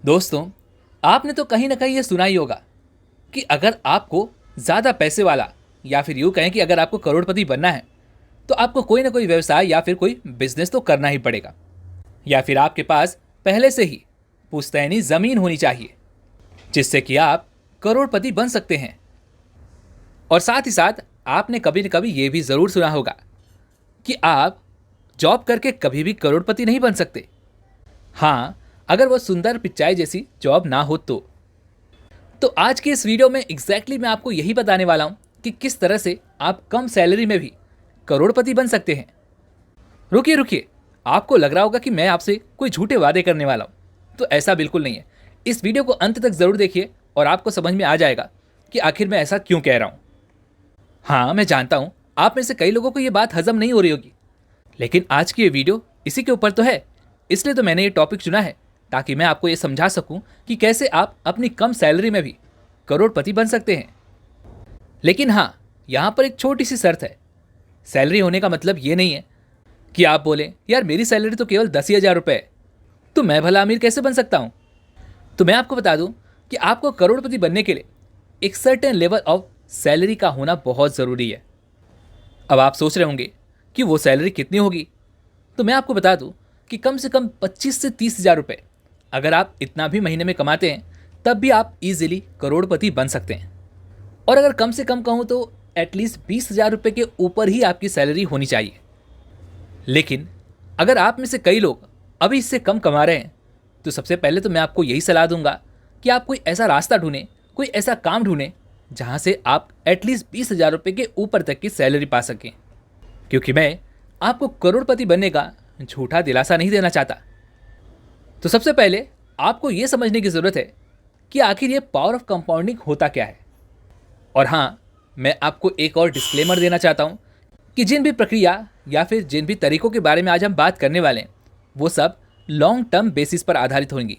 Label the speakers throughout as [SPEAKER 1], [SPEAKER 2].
[SPEAKER 1] दोस्तों, आपने तो कहीं ना कहीं ये सुना ही होगा कि अगर आपको ज़्यादा पैसे वाला या फिर यूँ कहें कि अगर आपको करोड़पति बनना है तो आपको कोई ना कोई व्यवसाय या फिर कोई बिजनेस तो करना ही पड़ेगा, या फिर आपके पास पहले से ही पुश्तैनी ज़मीन होनी चाहिए जिससे कि आप करोड़पति बन सकते हैं। और साथ ही साथ आपने कभी न कभी ये भी ज़रूर सुना होगा कि आप जॉब करके कभी भी करोड़पति नहीं बन सकते। हाँ, अगर वो सुंदर पिचाई जैसी जॉब ना हो तो आज के इस वीडियो में मैं आपको यही बताने वाला हूं कि किस तरह से आप कम सैलरी में भी करोड़पति बन सकते हैं। रुकिए रुकिए, आपको लग रहा होगा कि मैं आपसे कोई झूठे वादे करने वाला हूं, तो ऐसा बिल्कुल नहीं है। इस वीडियो को अंत तक ज़रूर देखिए और आपको समझ में आ जाएगा कि आखिर मैं ऐसा क्यों कह रहा हूं। हाँ, मैं जानता हूं आप में से कई लोगों को ये बात हजम नहीं हो रही होगी, लेकिन आज की ये वीडियो इसी के ऊपर तो है। इसलिए तो मैंने ये टॉपिक चुना है ताकि मैं आपको ये समझा सकूं कि कैसे आप अपनी कम सैलरी में भी करोड़पति बन सकते हैं। लेकिन हाँ, यहाँ पर एक छोटी सी शर्त है। सैलरी होने का मतलब ये नहीं है कि आप बोलें यार मेरी सैलरी तो केवल 10,000 रुपये है, तो मैं भला अमीर कैसे बन सकता हूँ। तो मैं आपको बता दूँ कि आपको करोड़पति बनने के लिए एक सर्टेन लेवल ऑफ सैलरी का होना बहुत ज़रूरी है। अब आप सोच रहे होंगे कि वो सैलरी कितनी होगी, तो मैं आपको बता दूँ कि कम से कम 25 से 30,000 रुपये अगर आप इतना भी महीने में कमाते हैं तब भी आप इजीली करोड़पति बन सकते हैं। और अगर कम से कम कहूँ तो एटलीस्ट 20,000 रुपये के ऊपर ही आपकी सैलरी होनी चाहिए। लेकिन अगर आप में से कई लोग अभी इससे कम कमा रहे हैं तो सबसे पहले तो मैं आपको यही सलाह दूंगा कि आप कोई ऐसा रास्ता ढूंढें, कोई ऐसा काम ढूंढें जहाँ से आप एटलीस्ट 20,000 रुपये के ऊपर तक की सैलरी पा सकें, क्योंकि मैं आपको करोड़पति बनने का झूठा दिलासा नहीं देना चाहता। तो सबसे पहले आपको यह समझने की ज़रूरत है कि आखिर ये पावर ऑफ कंपाउंडिंग होता क्या है। और हाँ, मैं आपको एक और डिस्क्लेमर देना चाहता हूँ कि जिन भी प्रक्रिया या फिर जिन भी तरीकों के बारे में आज हम बात करने वाले हैं वो सब लॉन्ग टर्म बेसिस पर आधारित होंगी।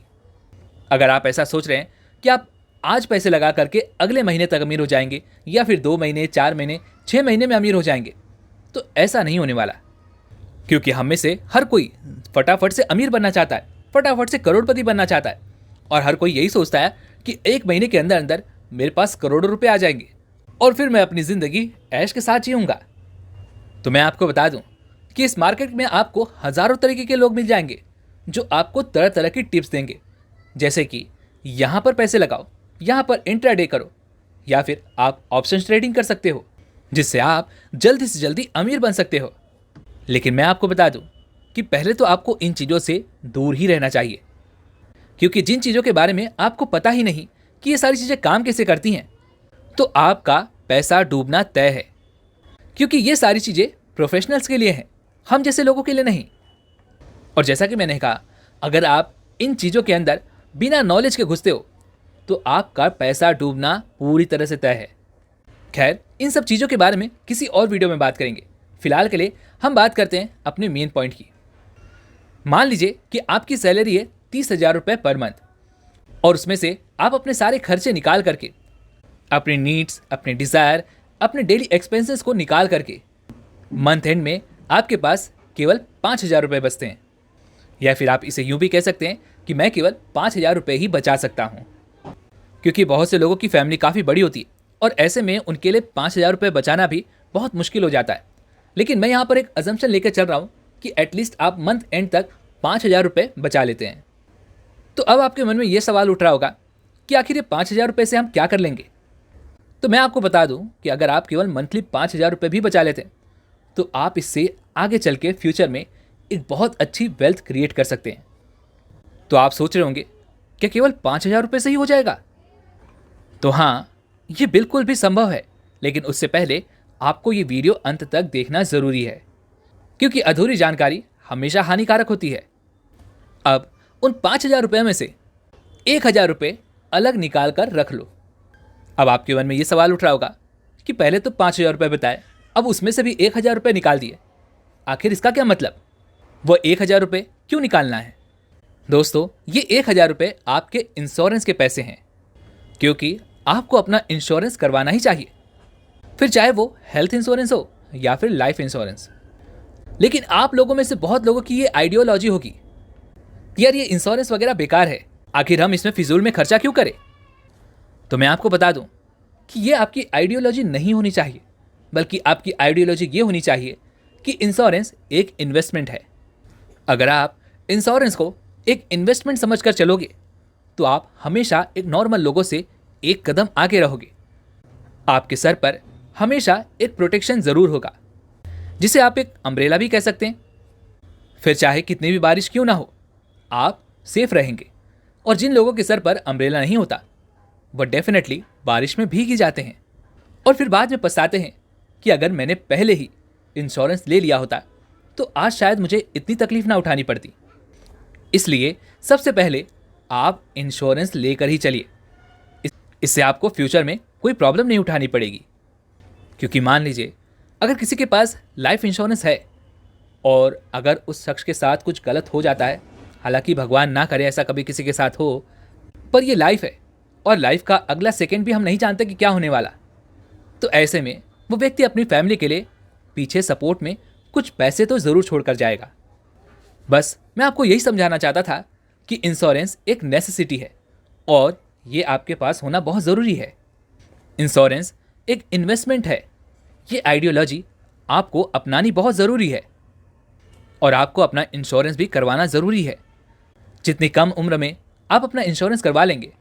[SPEAKER 1] अगर आप ऐसा सोच रहे हैं कि आप आज पैसे लगा करके अगले महीने तक अमीर हो जाएंगे या फिर 2 महीने, 4 महीने, 6 महीने में अमीर हो जाएंगे, तो ऐसा नहीं होने वाला। क्योंकि हम में से हर कोई फटाफट से अमीर बनना चाहता है, फटाफट से करोड़पति बनना चाहता है, और हर कोई यही सोचता है कि 1 महीने के अंदर अंदर मेरे पास करोड़ों रुपए आ जाएंगे और फिर मैं अपनी ज़िंदगी ऐश के साथ जीऊँगा। तो मैं आपको बता दूं कि इस मार्केट में आपको हज़ारों तरीके के लोग मिल जाएंगे जो आपको तरह तरह की टिप्स देंगे, जैसे कि यहाँ पर पैसे लगाओ, यहाँ पर इंट्राडे करो, या फिर आप ऑप्शन ट्रेडिंग कर सकते हो जिससे आप जल्दी से जल्दी अमीर बन सकते हो। लेकिन मैं आपको बता दूं कि पहले तो आपको इन चीज़ों से दूर ही रहना चाहिए, क्योंकि जिन चीज़ों के बारे में आपको पता ही नहीं कि ये सारी चीज़ें काम कैसे करती हैं, तो आपका पैसा डूबना तय है। क्योंकि ये सारी चीज़ें प्रोफेशनल्स के लिए हैं, हम जैसे लोगों के लिए नहीं। और जैसा कि मैंने कहा, अगर आप इन चीज़ों के अंदर बिना नॉलेज के घुसते हो तो आपका पैसा डूबना पूरी तरह से तय है। खैर, इन सब चीज़ों के बारे में किसी और वीडियो में बात करेंगे। फिलहाल के लिए हम बात करते हैं अपने मेन पॉइंट की। मान लीजिए कि आपकी सैलरी है 30,000 रुपये पर मंथ, और उसमें से आप अपने सारे खर्चे निकाल करके, अपने नीड्स, अपने डिज़ायर, अपने डेली एक्सपेंसेस को निकाल करके मंथ एंड में आपके पास केवल 5,000 रुपये बचते हैं। या फिर आप इसे यूँ भी कह सकते हैं कि मैं केवल 5,000 रुपये ही बचा सकता हूँ, क्योंकि बहुत से लोगों की फैमिली काफ़ी बड़ी होती है और ऐसे में उनके लिए 5,000 रुपये बचाना भी बहुत मुश्किल हो जाता है। लेकिन मैं यहाँ पर एक अजम्पशन लेकर चल रहा हूँ कि एटलीस्ट आप मंथ एंड तक 5,000 रुपये बचा लेते हैं। तो अब आपके मन में ये सवाल उठ रहा होगा कि आखिर ये 5,000 रुपये से हम क्या कर लेंगे। तो मैं आपको बता दूं कि अगर आप केवल मंथली 5,000 रुपये भी बचा लेते हैं तो आप इससे आगे चल के फ्यूचर में एक बहुत अच्छी वेल्थ क्रिएट कर सकते हैं। तो आप सोच रहे होंगे क्या केवल 5,000 रुपये से ही हो जाएगा? तो हाँ, ये बिल्कुल भी संभव है, लेकिन उससे पहले आपको ये वीडियो अंत तक देखना ज़रूरी है, क्योंकि अधूरी जानकारी हमेशा हानिकारक होती है। अब उन 5,000 रुपये में से 1,000 रुपये अलग निकाल कर रख लो। अब आपके मन में ये सवाल उठ रहा होगा कि पहले तो 5,000 रुपये बताए, अब उसमें से भी 1,000 रुपये निकाल दिए, आखिर इसका क्या मतलब? वो 1,000 रुपये क्यों निकालना है? दोस्तों, ये 1,000 रुपये आपके इंश्योरेंस के पैसे हैं, क्योंकि आपको अपना इंश्योरेंस करवाना ही चाहिए, फिर चाहे वो हेल्थ इंश्योरेंस हो या फिर लाइफ इंश्योरेंस। लेकिन आप लोगों में से बहुत लोगों की ये आइडियोलॉजी होगी, यार ये इंश्योरेंस वगैरह बेकार है, आखिर हम इसमें फिजूल में खर्चा क्यों करें? तो मैं आपको बता दूं कि ये आपकी आइडियोलॉजी नहीं होनी चाहिए, बल्कि आपकी आइडियोलॉजी ये होनी चाहिए कि इंश्योरेंस एक इन्वेस्टमेंट है। अगर आप इंश्योरेंस को एक इन्वेस्टमेंट समझकर चलोगे तो आप हमेशा एक नॉर्मल लोगों से एक कदम आगे रहोगे। आपके सर पर हमेशा एक प्रोटेक्शन जरूर होगा, जिसे आप एक अम्ब्रेला भी कह सकते हैं। फिर चाहे कितनी भी बारिश क्यों ना हो, आप सेफ रहेंगे। और जिन लोगों के सर पर अम्ब्रेला नहीं होता, वह डेफिनेटली बारिश में भीग ही जाते हैं और फिर बाद में पछताते हैं कि अगर मैंने पहले ही इंश्योरेंस ले लिया होता तो आज शायद मुझे इतनी तकलीफ ना उठानी पड़ती। इसलिए सबसे पहले आप इंश्योरेंस लेकर ही चलिए। इससे आपको फ्यूचर में कोई प्रॉब्लम नहीं उठानी पड़ेगी। क्योंकि मान लीजिए अगर किसी के पास लाइफ इंश्योरेंस है और अगर उस शख्स के साथ कुछ गलत हो जाता है, हालांकि भगवान ना करे ऐसा कभी किसी के साथ हो, पर ये लाइफ है और लाइफ का अगला सेकंड भी हम नहीं जानते कि क्या होने वाला, तो ऐसे में वो व्यक्ति अपनी फैमिली के लिए पीछे सपोर्ट में कुछ पैसे तो ज़रूर छोड़कर जाएगा। बस मैं आपको यही समझाना चाहता था कि इंश्योरेंस एक नेसेसिटी है और ये आपके पास होना बहुत ज़रूरी है। इंश्योरेंस एक इन्वेस्टमेंट है। ये आइडियोलॉजी आपको अपनानी बहुत ज़रूरी है और आपको अपना इंश्योरेंस भी करवाना ज़रूरी है। जितनी कम उम्र में आप अपना इंश्योरेंस करवा लेंगे,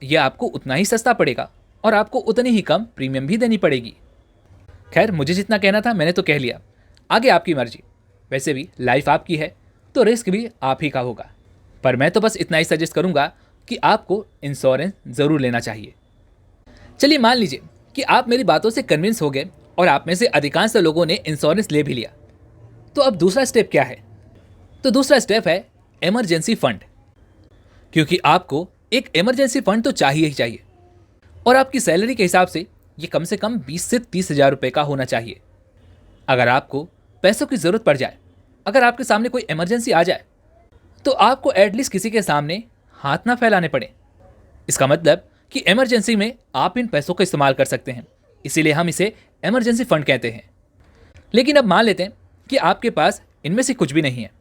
[SPEAKER 1] ये आपको उतना ही सस्ता पड़ेगा और आपको उतनी ही कम प्रीमियम भी देनी पड़ेगी। खैर, मुझे जितना कहना था मैंने तो कह लिया, आगे आपकी मर्जी। वैसे भी लाइफ आपकी है तो रिस्क भी आप ही का होगा, पर मैं तो बस इतना ही सजेस्ट करूंगा कि आपको इंश्योरेंस ज़रूर लेना चाहिए। चलिए मान लीजिए कि आप मेरी बातों से कन्विंस हो गए और आप में से अधिकांश लोगों ने इंश्योरेंस ले भी लिया। तो अब दूसरा स्टेप क्या है? तो दूसरा स्टेप है इमरजेंसी फंड। क्योंकि आपको एक इमरजेंसी फंड तो चाहिए ही चाहिए और आपकी सैलरी के हिसाब से ये कम से कम 20 से 30 हज़ार रुपये का होना चाहिए। अगर आपको पैसों की ज़रूरत पड़ जाए, अगर आपके सामने कोई इमरजेंसी आ जाए, तो आपको एटलीस्ट किसी के सामने हाथ ना फैलाने पड़े। इसका मतलब कि इमरजेंसी में आप इन पैसों का इस्तेमाल कर सकते हैं, इसीलिए हम इसे इमरजेंसी फंड कहते हैं। लेकिन अब मान लेते हैं कि आपके पास इनमें से कुछ भी नहीं है,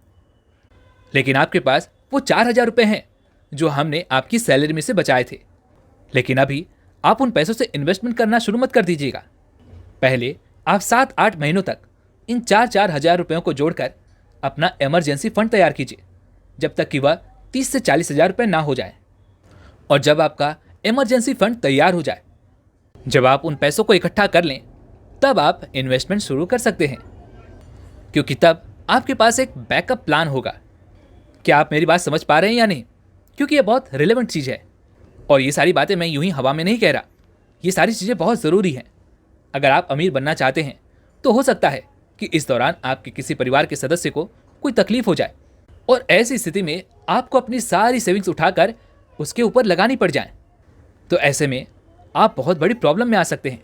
[SPEAKER 1] लेकिन आपके पास वो 4,000 रुपये हैं जो हमने आपकी सैलरी में से बचाए थे। लेकिन अभी आप उन पैसों से इन्वेस्टमेंट करना शुरू मत कर दीजिएगा। पहले आप 7-8 महीनों तक इन 4-4 हज़ार रुपयों को जोड़कर अपना इमरजेंसी फंड तैयार कीजिए, जब तक कि वह 30 से 40 हज़ार रुपये ना हो जाए। और जब आपका इमरजेंसी फंड तैयार हो जाए, जब आप उन पैसों को इकट्ठा कर लें, तब आप इन्वेस्टमेंट शुरू कर सकते हैं, क्योंकि तब आपके पास एक बैकअप प्लान होगा। क्या आप मेरी बात समझ पा रहे हैं या नहीं? क्योंकि ये बहुत रिलेवेंट चीज़ है और ये सारी बातें मैं यूं ही हवा में नहीं कह रहा। ये सारी चीज़ें बहुत ज़रूरी हैं। अगर आप अमीर बनना चाहते हैं तो हो सकता है कि इस दौरान आपके किसी परिवार के सदस्य को कोई तकलीफ हो जाए और ऐसी स्थिति में आपको अपनी सारी सेविंग्स उठाकर उसके ऊपर लगानी पड़ जाए, तो ऐसे में आप बहुत बड़ी प्रॉब्लम में आ सकते हैं।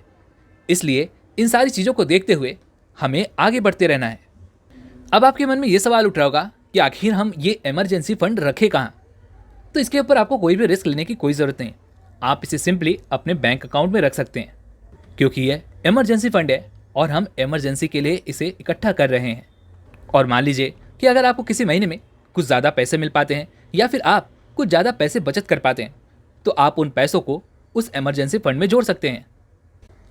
[SPEAKER 1] इसलिए इन सारी चीज़ों को देखते हुए हमें आगे बढ़ते रहना है। अब आपके मन में ये सवाल उठ रहा होगा कि आखिर हम ये इमरजेंसी फंड रखें कहाँ? तो इसके ऊपर आपको कोई भी रिस्क लेने की कोई ज़रूरत नहीं। आप इसे सिंपली अपने बैंक अकाउंट में रख सकते हैं, क्योंकि यह इमरजेंसी फंड है और हम इमरजेंसी के लिए इसे इकट्ठा कर रहे हैं। और मान लीजिए कि अगर आपको किसी महीने में कुछ ज़्यादा पैसे मिल पाते हैं या फिर आप कुछ ज़्यादा पैसे बचत कर पाते हैं, तो आप उन पैसों को उस इमरजेंसी फंड में जोड़ सकते हैं।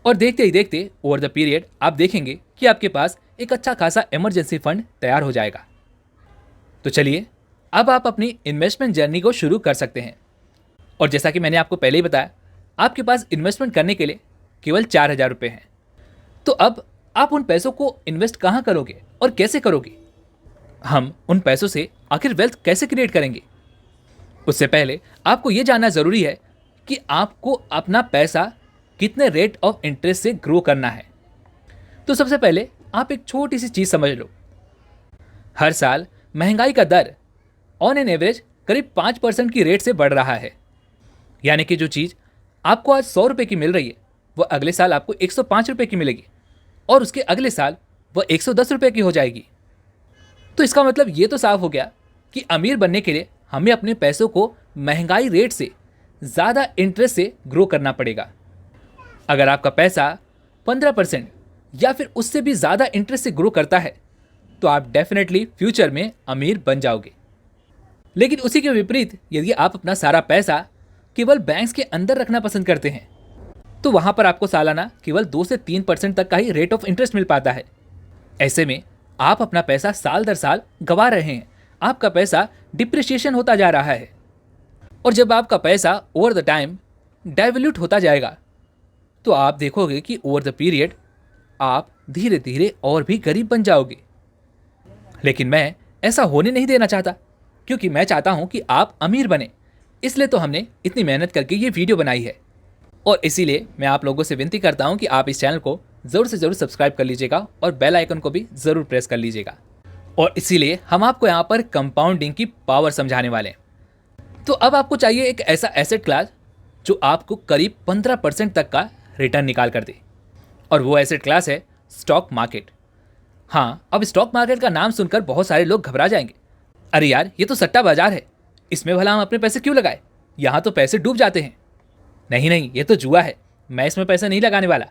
[SPEAKER 1] और देखते ही देखते ओवर द पीरियड आप देखेंगे कि आपके पास एक अच्छा खासा इमरजेंसी फंड तैयार हो जाएगा। तो चलिए अब आप अपनी इन्वेस्टमेंट जर्नी को शुरू कर सकते हैं। और जैसा कि मैंने आपको पहले ही बताया, आपके पास इन्वेस्टमेंट करने के लिए केवल 4,000 रुपये हैं। तो अब आप उन पैसों को इन्वेस्ट कहाँ करोगे और कैसे करोगे? हम उन पैसों से आखिर वेल्थ कैसे क्रिएट करेंगे? उससे पहले आपको ये जानना ज़रूरी है कि आपको अपना पैसा कितने रेट ऑफ इंटरेस्ट से ग्रो करना है। तो सबसे पहले आप एक छोटी सी चीज़ समझ लो। हर साल महंगाई का दर ऑन एन एवरेज करीब 5% की रेट से बढ़ रहा है। यानी कि जो चीज़ आपको आज 100 रुपये की मिल रही है, वह अगले साल आपको 105 रुपये की मिलेगी और उसके अगले साल वह 110 रुपये की हो जाएगी। तो इसका मतलब ये तो साफ हो गया कि अमीर बनने के लिए हमें अपने पैसों को महंगाई रेट से ज़्यादा इंटरेस्ट से ग्रो करना पड़ेगा। अगर आपका पैसा 15% या फिर उससे भी ज़्यादा इंटरेस्ट से ग्रो करता है, तो आप डेफिनेटली फ्यूचर में अमीर बन जाओगे। लेकिन उसी के विपरीत यदि आप अपना सारा पैसा केवल बैंक्स के अंदर रखना पसंद करते हैं तो वहां पर आपको सालाना केवल 2 से 3% तक का ही रेट ऑफ इंटरेस्ट मिल पाता है। ऐसे में आप अपना पैसा साल दर साल गंवा रहे हैं, आपका पैसा डिप्रिसिएशन होता जा रहा है। और जब आपका पैसा ओवर द टाइम डाइवल्यूट होता जाएगा तो आप देखोगे कि ओवर द पीरियड आप धीरे धीरे और भी गरीब बन जाओगे। लेकिन मैं ऐसा होने नहीं देना चाहता, क्योंकि मैं चाहता हूं कि आप अमीर बने। इसलिए तो हमने इतनी मेहनत करके ये वीडियो बनाई है। और इसीलिए मैं आप लोगों से विनती करता हूं कि आप इस चैनल को ज़रूर से ज़रूर सब्सक्राइब कर लीजिएगा और बेल आइकन को भी ज़रूर प्रेस कर लीजिएगा। और इसीलिए हम आपको यहाँ पर कंपाउंडिंग की पावर समझाने वाले हैं। तो अब आपको चाहिए एक ऐसा एसेट क्लास जो आपको करीब 15% तक का रिटर्न निकाल कर दे, और वो एसेट क्लास है स्टॉक मार्केट। हाँ, अब स्टॉक मार्केट का नाम सुनकर बहुत सारे लोग घबरा जाएंगे। अरे यार, ये तो सट्टा बाजार है, इसमें भला हम अपने पैसे क्यों लगाए, यहाँ तो पैसे डूब जाते हैं। नहीं नहीं, ये तो जुआ है, मैं इसमें पैसे नहीं लगाने वाला।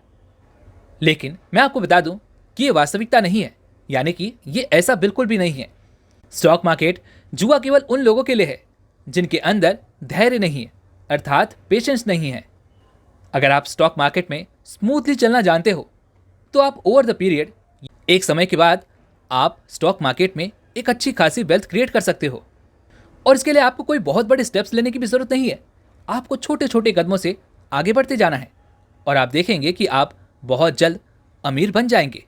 [SPEAKER 1] लेकिन मैं आपको बता दूं कि ये वास्तविकता नहीं है, यानी कि ये ऐसा बिल्कुल भी नहीं है। स्टॉक मार्केट जुआ केवल उन लोगों के लिए है जिनके अंदर धैर्य नहीं है, अर्थात पेशेंस नहीं है। अगर आप स्टॉक मार्केट में स्मूथली चलना जानते हो तो आप ओवर द पीरियड एक समय के बाद आप स्टॉक मार्केट में एक अच्छी खासी वेल्थ क्रिएट कर सकते हो। और इसके लिए आपको कोई बहुत बड़े स्टेप्स लेने की भी जरूरत नहीं है, आपको छोटे छोटे कदमों से आगे बढ़ते जाना है और आप देखेंगे कि आप बहुत जल्द अमीर बन जाएंगे।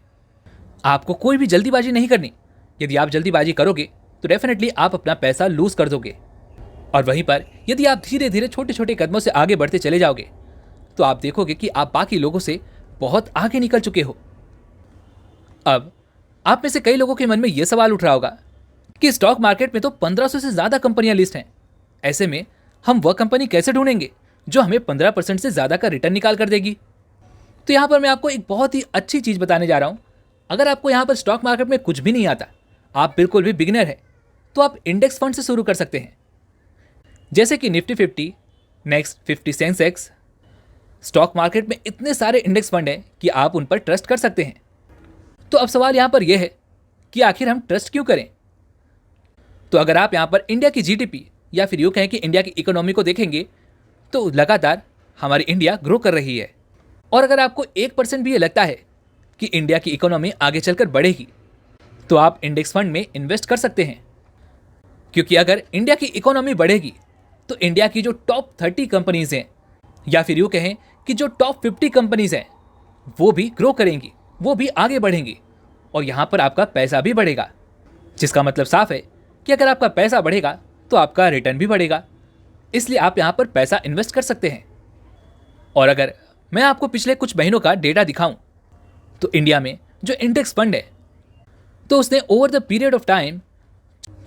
[SPEAKER 1] आपको कोई भी जल्दीबाजी नहीं करनी। यदि आप जल्दीबाजी करोगे तो डेफिनेटली आप अपना पैसा लूज कर दोगे। और वहीं पर यदि आप धीरे धीरे छोटे छोटे कदमों से आगे बढ़ते चले जाओगे तो आप देखोगे कि आप बाकी लोगों से बहुत आगे निकल चुके हो। अब आप में से कई लोगों के मन में यह सवाल उठ रहा होगा कि स्टॉक मार्केट में तो 1500 से ज्यादा कंपनियां लिस्ट हैं, ऐसे में हम वह कंपनी कैसे ढूंढेंगे जो हमें 15% से ज्यादा का रिटर्न निकाल कर देगी। तो यहां पर मैं आपको एक बहुत ही अच्छी चीज बताने जा रहा हूं। अगर आपको यहां पर स्टॉक मार्केट में कुछ भी नहीं आता, आप बिल्कुल भी बिगिनर है, तो आप इंडेक्स फंड से शुरू कर सकते हैं, जैसे कि Nifty 50, next 50 Sensex. Stock market में इतने सारे इंडेक्स फंड हैं कि आप उन पर ट्रस्ट कर सकते हैं। तो अब सवाल यहां पर यह है कि आखिर हम ट्रस्ट क्यों करें। तो अगर आप यहां पर इंडिया की जीडीपी या फिर यूं कहें कि इंडिया की इकोनॉमी को देखेंगे तो लगातार हमारी इंडिया ग्रो कर रही है। और अगर आपको 1% भी ये लगता है कि इंडिया की इकोनॉमी आगे चलकर बढ़ेगी तो आप इंडेक्स फंड में इन्वेस्ट कर सकते हैं, क्योंकि अगर इंडिया की इकोनॉमी बढ़ेगी तो इंडिया की जो टॉप 30 कंपनीज हैं या फिर यूं कहें कि जो टॉप 50 कंपनीज हैं वो भी ग्रो करेंगी, वो भी आगे बढ़ेंगी और यहां पर आपका पैसा भी बढ़ेगा। जिसका मतलब साफ है कि अगर आपका पैसा बढ़ेगा तो आपका रिटर्न भी बढ़ेगा, इसलिए आप यहां पर पैसा इन्वेस्ट कर सकते हैं। और अगर मैं आपको पिछले कुछ महीनों का डेटा दिखाऊं तो इंडिया में जो इंडेक्स फंड है तो उसने over the period of time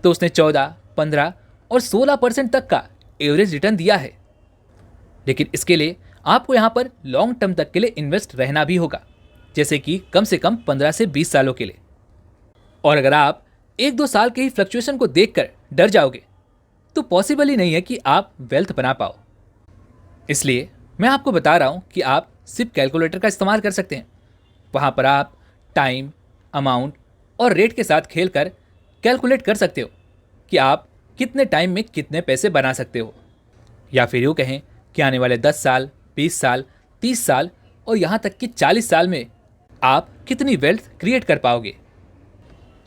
[SPEAKER 1] तो उसने 14, 15 और 16% तक का एवरेज रिटर्न दिया है। लेकिन इसके लिए आपको यहां पर लॉन्ग टर्म तक के लिए इन्वेस्ट रहना भी होगा, जैसे कि कम से कम 15 से 20 सालों के लिए। और अगर आप 1-2 साल के ही फ्लक्चुएशन को देखकर डर जाओगे तो पॉसिबल ही नहीं है कि आप वेल्थ बना पाओ। इसलिए मैं आपको बता रहा हूं कि आप सिर्फ कैलकुलेटर का इस्तेमाल कर सकते हैं। वहां पर आप टाइम, अमाउंट और रेट के साथ खेलकर कैलकुलेट कर सकते हो कि आप कितने टाइम में कितने पैसे बना सकते हो, या फिर यूँ कहें कि आने वाले 10 साल, 20 साल, 30 साल और यहाँ तक कि 40 साल में आप कितनी वेल्थ क्रिएट कर पाओगे।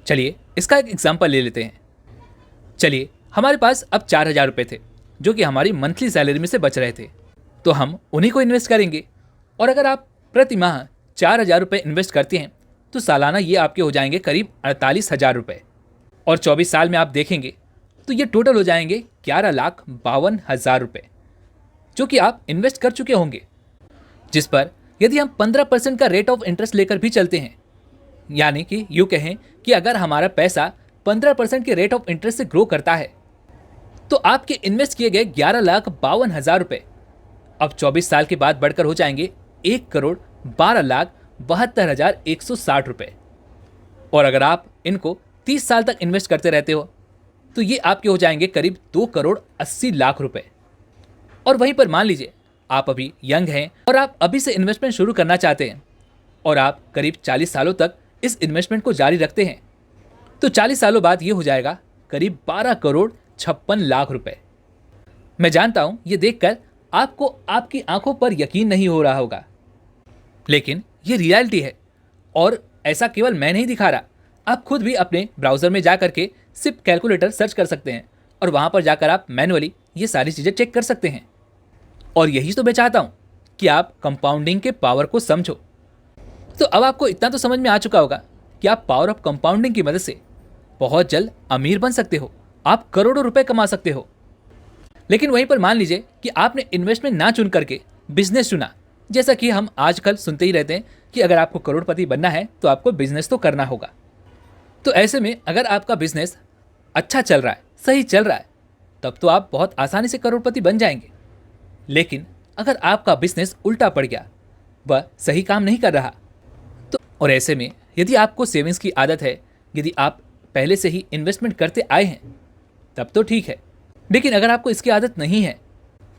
[SPEAKER 1] चलिए इसका एक एग्जांपल ले लेते हैं। चलिए हमारे पास अब 4,000 रुपये थे जो कि हमारी मंथली सैलरी में से बच रहे थे, तो हम उन्हीं को इन्वेस्ट करेंगे। और अगर आप प्रति माह 4,000 रुपये इन्वेस्ट करते हैं तो सालाना ये आपके हो जाएंगे करीब 48,000 रुपये। और 24 साल में आप देखेंगे तो ये टोटल हो जाएंगे 11,52,000 रुपये जो कि आप इन्वेस्ट कर चुके होंगे, जिस पर यदि हम 15% का रेट ऑफ इंटरेस्ट लेकर भी चलते हैं, यानी कि यूँ कहें कि अगर हमारा पैसा 15% के रेट ऑफ इंटरेस्ट से ग्रो करता है तो आपके इन्वेस्ट किए गए 11,52,000 रुपये अब 24 साल के बाद बढ़कर हो जाएंगे 1,12,72,160 रुपये। और अगर आप इनको 30 साल तक इन्वेस्ट करते रहते हो तो ये आपके हो जाएंगे करीब 2,80,00,000 रुपये। और वहीं पर मान लीजिए आप अभी यंग हैं और आप अभी से इन्वेस्टमेंट शुरू करना चाहते हैं और आप करीब 40 सालों तक इस इन्वेस्टमेंट को जारी रखते हैं, तो 40 सालों बाद ये हो जाएगा करीब 56 लाख रुपए। मैं जानता हूं ये देखकर आपको आपकी आंखों पर यकीन नहीं हो रहा होगा, लेकिन ये रियलिटी है। और ऐसा केवल मैं नहीं दिखा रहा, आप खुद भी अपने ब्राउजर में जा करके सिर्फ कैलकुलेटर सर्च कर सकते हैं और वहां पर जाकर आप मैनुअली ये सारी चीजें चेक कर सकते हैं। और यही तो मैं चाहता हूं कि आप कंपाउंडिंग के पावर को समझो। तो अब आपको इतना तो समझ में आ चुका होगा कि आप पावर ऑफ कंपाउंडिंग की मदद से बहुत जल्द अमीर बन सकते हो, आप करोड़ों रुपए कमा सकते हो। लेकिन वहीं पर मान लीजिए कि आपने इन्वेस्टमेंट ना चुन करके बिजनेस चुना, जैसा कि हम आजकल सुनते ही रहते हैं कि अगर आपको करोड़पति बनना है तो आपको बिजनेस तो करना होगा। तो ऐसे में अगर आपका बिजनेस अच्छा चल रहा है, सही चल रहा है, तब तो आप बहुत आसानी से करोड़पति बन जाएंगे। लेकिन अगर आपका बिजनेस उल्टा पड़ गया, वह सही काम नहीं कर रहा, तो और ऐसे में यदि आपको सेविंग्स की आदत है, यदि आप पहले से ही इन्वेस्टमेंट करते आए हैं, तब तो ठीक है। लेकिन अगर आपको इसकी आदत नहीं है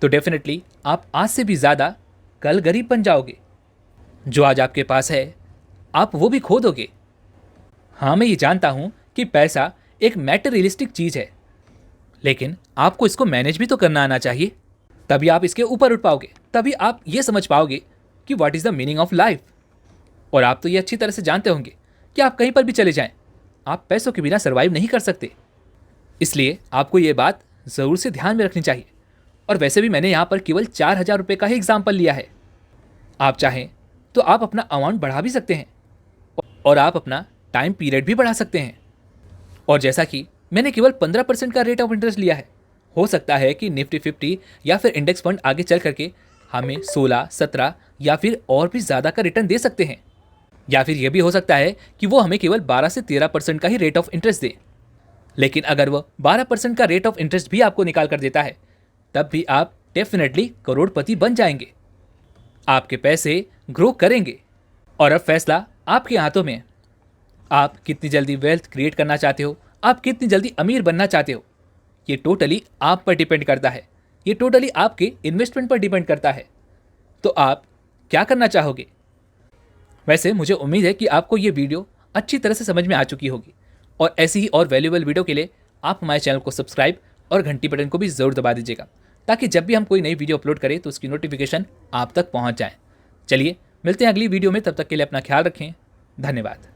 [SPEAKER 1] तो डेफिनेटली आप आज से भी ज़्यादा कल गरीब बन जाओगे। जो आज आपके पास है आप वो भी खो दोगे। हाँ, मैं ये जानता हूँ कि पैसा एक मैटेरियलिस्टिक चीज़ है, लेकिन आपको इसको मैनेज भी तो करना आना चाहिए। तभी आप इसके ऊपर उठ पाओगे, तभी आप ये समझ पाओगे कि what is the meaning of life. और आप तो ये अच्छी तरह से जानते होंगे कि आप कहीं पर भी चले जाएं, आप पैसों के बिना सर्वाइव नहीं कर सकते। इसलिए आपको ये बात ज़रूर से ध्यान में रखनी चाहिए। और वैसे भी मैंने यहाँ पर केवल 4,000 रुपये का ही एग्जाम्पल लिया है। आप चाहें तो आप अपना अमाउंट बढ़ा भी सकते हैं और आप अपना टाइम पीरियड भी बढ़ा सकते हैं। और जैसा कि मैंने केवल 15% का रेट ऑफ इंटरेस्ट लिया है, हो सकता है कि निफ्टी 50 या फिर इंडेक्स फंड आगे चल करके हमें 16, 17 या फिर और भी ज़्यादा का रिटर्न दे सकते हैं। या फिर यह भी हो सकता है कि वो हमें केवल 12 से 13% का ही रेट ऑफ इंटरेस्ट दे। लेकिन अगर वह 12% का रेट ऑफ इंटरेस्ट भी आपको निकाल कर देता है, तब भी आप डेफिनेटली करोड़पति बन जाएंगे। आपके पैसे ग्रो करेंगे। और अब फैसला आपके हाथों में है। आप कितनी जल्दी वेल्थ क्रिएट करना चाहते हो, आप कितनी जल्दी अमीर बनना चाहते हो, ये टोटली आप पर डिपेंड करता है। ये टोटली आपके इन्वेस्टमेंट पर डिपेंड करता है। तो आप क्या करना चाहोगे? वैसे मुझे उम्मीद है कि आपको ये वीडियो अच्छी तरह से समझ में आ चुकी होगी। और ऐसी ही और वैल्यूएबल वीडियो के लिए आप हमारे चैनल को सब्सक्राइब और घंटी बटन को भी ज़रूर दबा दीजिएगा, ताकि जब भी हम कोई नई वीडियो अपलोड करें तो उसकी नोटिफिकेशन आप तक पहुंच जाए। चलिए मिलते हैं अगली वीडियो में, तब तक के लिए अपना ख्याल रखें। धन्यवाद।